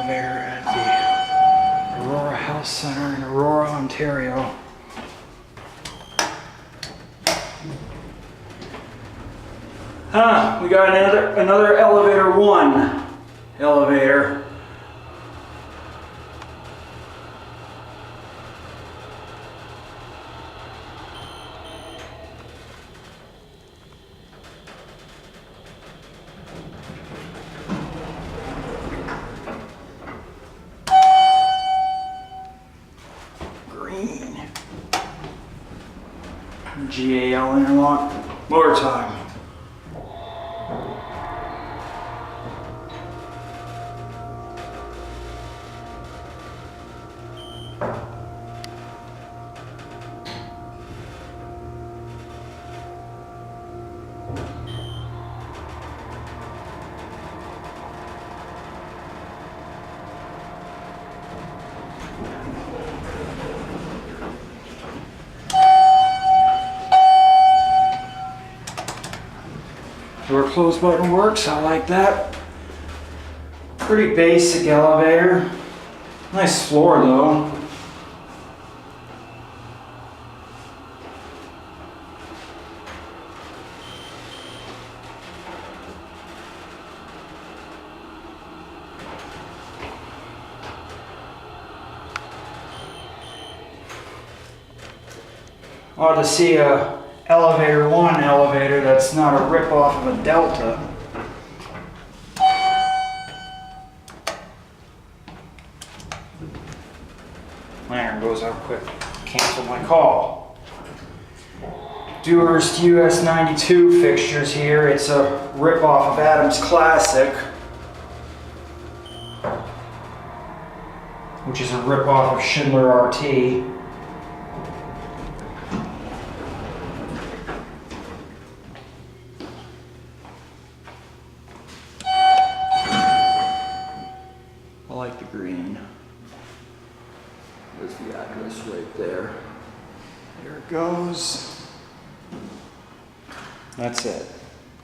elevator at the Aurora Health Center in Aurora, Ontario. We got another elevator 1 elevator. Green. GAL interlock. Motor time. Door close button works, I like that. Pretty basic elevator. Nice floor though. Ought to see a elevator 1 elevator that's not a rip-off of a Delta. Lantern goes out quick. Cancel my call. Dewhurst US 92 fixtures here. It's a rip-off of Adams Classic, which is a rip-off of Schindler RT. I like the green. There's the address right there. There it goes. That's it.